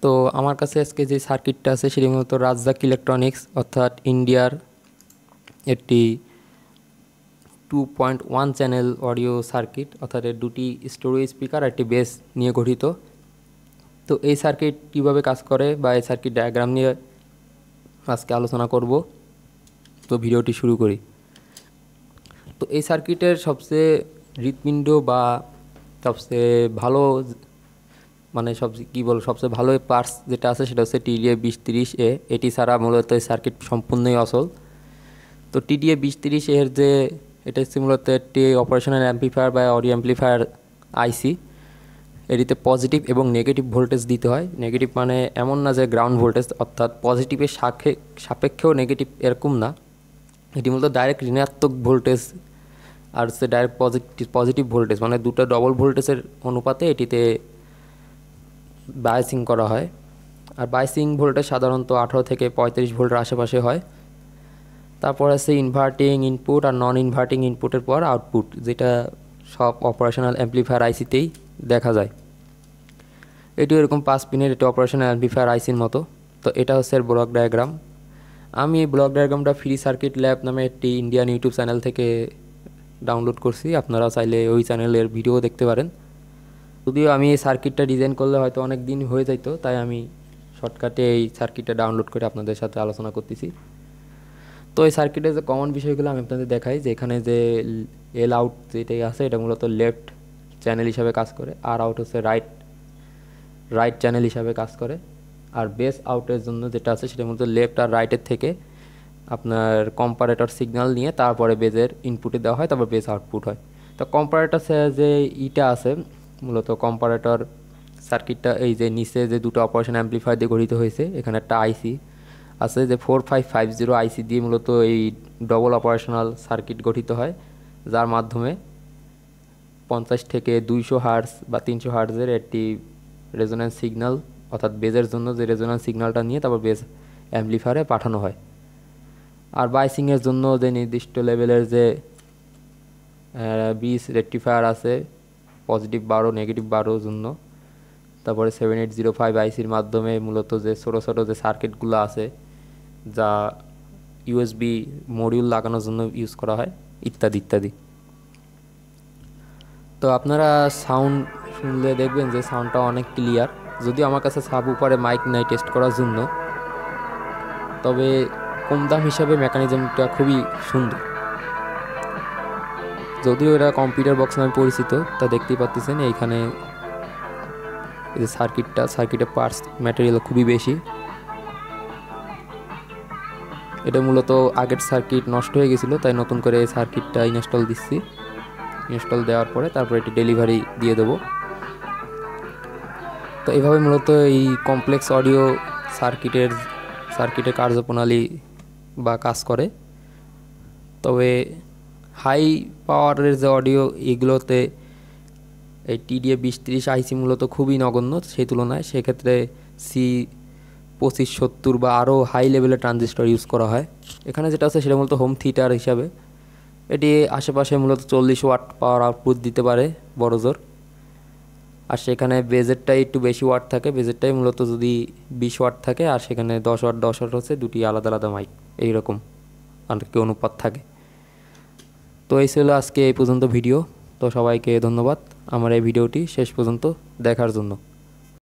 তো আমার কাছে আজকে যে সার্কিটটা আছে সেটি মূলত রাজ্জাক ইলেকট্রনিক্স অর্থাৎ ইন্ডিয়ার একটি 2.1 চ্যানেল অডিও সার্কিট, অর্থাৎ এর দুটি স্টোরেজ স্পিকার একটি বেস নিয়ে গঠিত। তো এই সার্কিট কীভাবে কাজ করে বা এই সার্কিট ডায়াগ্রাম নিয়ে আজকে আলোচনা করব। তো ভিডিওটি শুরু করি। তো এই সার্কিটের সবচেয়ে হৃৎপিণ্ড বা সবচেয়ে ভালো সবচেয়ে ভালো পার্টস যেটা আছে সেটা হচ্ছে TDA-2030A। এটি ছাড়া মূলত এই সার্কিট সম্পূর্ণই অচল। তো TDA-2030 এর যে এটা হচ্ছে মূলত একটি অপারেশনাল অ্যাম্পলিফায়ার বা অডিও অ্যাম্পলিফায়ার আইসি। এটিতে পজিটিভ এবং নেগেটিভ ভোল্টেজ দিতে হয়। নেগেটিভ মানে এমন না যে গ্রাউন্ড ভোল্টেজ, অর্থাৎ পজিটিভের সাপেক্ষেও নেগেটিভ এরকম না। এটি মূলত ডাইরেক্ট ঋণাত্মক ভোল্টেজ আর হচ্ছে ডাইরেক্ট পজিটিভ ভোল্টেজ, মানে দুটো ডবল ভোল্টেজের অনুপাতে এটিতে বায়াসিং করা হয়। আর বায়াসিং ভোল্টেজ সাধারণত 18 থেকে 35 ভোল্টের আশেপাশে হয়। তারপর আছে ইনভার্টিং ইনপুট আর নন ইনভার্টিং ইনপুটের পর আউটপুট, যেটা সব অপারেশনাল অ্যাম্পলিফায়ার আইসিতেই দেখা যায়। এটিও এরকম 5 পিনের একটি অপারেশনাল অ্যাম্পলিফায়ার আইসির মতো। তো এটা হচ্ছে এর ব্লক ডায়াগ্রাম। আমি এই ব্লক ডায়াগ্রামটা ফ্রি সার্কিট ল্যাব নামে একটি ইন্ডিয়ান ইউটিউব চ্যানেল থেকে ডাউনলোড করছি। আপনারা চাইলে ওই চ্যানেলের ভিডিও দেখতে পারেন। যদিও আমি এই সার্কিটটা ডিজাইন করলে হয়তো অনেক দিন হয়ে যেত, তাই আমি শর্টকাটে এই সার্কিটটা ডাউনলোড করে আপনাদের সাথে আলোচনা করতেছি। তো এই সার্কিটের যে কমন বিষয়গুলো আমি আপনাদের দেখাই, যে এখানে যে এল আউট যেটাই আছে এটা মূলত লেফট চ্যানেল হিসাবে কাজ করে, আর আউট হচ্ছে রাইট চ্যানেল হিসাবে কাজ করে। আর বেস আউটের জন্য যেটা আছে সেটা মূলত লেফট আর রাইটের থেকে আপনার কম্পারেটর সিগন্যাল নিয়ে তারপরে বেজের ইনপুটে দেওয়া হয়, তারপর বেস আউটপুট হয়। তো কম্পারেটর যে ইটা আছে মূলত কম্পারেটর সার্কিটটা এই যে নিচে যে দুটো অপারেশন অ্যাম্পলিফায়ার দিয়ে গঠিত হয়েছে, এখানে একটা আইসি আছে যে 4550 আইসি দিয়ে মূলত এই ডবল অপারেশনাল সার্কিট গঠিত হয়, যার মাধ্যমে 50 থেকে 200 হার্টজ বা 300 হার্টজের একটি রেজোন্যান্স সিগন্যাল, অর্থাৎ বেজের জন্য যে রেজোন্যান্স সিগন্যালটা নিয়ে তারপর বেজ অ্যাম্পলিফায়ারে পাঠানো হয়। আর বাইসিংয়ের জন্য যে নির্দিষ্ট লেভেলের যে 20 রেকটিফায়ার আছে, পজিটিভ 12 নেগেটিভ 12 জন্য। তারপরে 7805 আইসির মাধ্যমে মূলত যে ছোটো ছোটো যে সার্কিটগুলো আছে যা ইউএসবি মডিউল লাগানোর জন্য ইউজ করা হয়, ইত্যাদি ইত্যাদি। তো আপনারা সাউন্ড শুনলে দেখবেন যে সাউন্ডটা অনেক ক্লিয়ার। যদিও আমার কাছে সাব উপরে মাইক নাই টেস্ট করার জন্য, তবে কম দাম হিসাবে মেকানিজমটা খুবই সুন্দর। যদিও এটা কম্পিউটার বক্স নামে পরিচিত, তা দেখতেই পাচ্ছেন এইখানে এই যে সার্কিটের পার্টস ম্যাটেরিয়াল খুবই বেশি। এটা মূলত আগের সার্কিট নষ্ট হয়ে গেছিলো, তাই নতুন করে এই সার্কিটটা ইনস্টল দিচ্ছি। ইনস্টল দেওয়ার পরে তারপর এটি ডেলিভারি দিয়ে দেবো। তো এইভাবে মূলত এই কমপ্লেক্স অডিও সার্কিটের কার্যপ্রণালী বা কাজ করে। তবে হাই পাওয়ারের যে অডিও এগুলোতে এই TDA-2030 আইসি মূলত খুবই নগণ্য সেই তুলনায়। সেক্ষেত্রে C2570 বা আরও হাই লেভেলের ট্রানজিস্টর ইউজ করা হয়। এখানে যেটা আছে সেটা মূলত হোম থিয়েটার হিসাবে। এটি আশেপাশে মূলত 40 ওয়াট পাওয়ার আউটপুট দিতে পারে বড় জোর। আর সেখানে বেজেরটাই একটু বেশি ওয়াট থাকে, বেজেরটাই মূলত যদি 20 ওয়াট থাকে, আর সেখানে 10 ওয়াট হচ্ছে দুটি আলাদা আলাদা মাইক, এইরকম আর কি অনুপাত থাকে। তো এই ছিল আজকে এই পর্যন্ত ভিডিও। তো সবাইকে ধন্যবাদ আমার এই ভিডিওটি শেষ পর্যন্ত দেখার জন্য।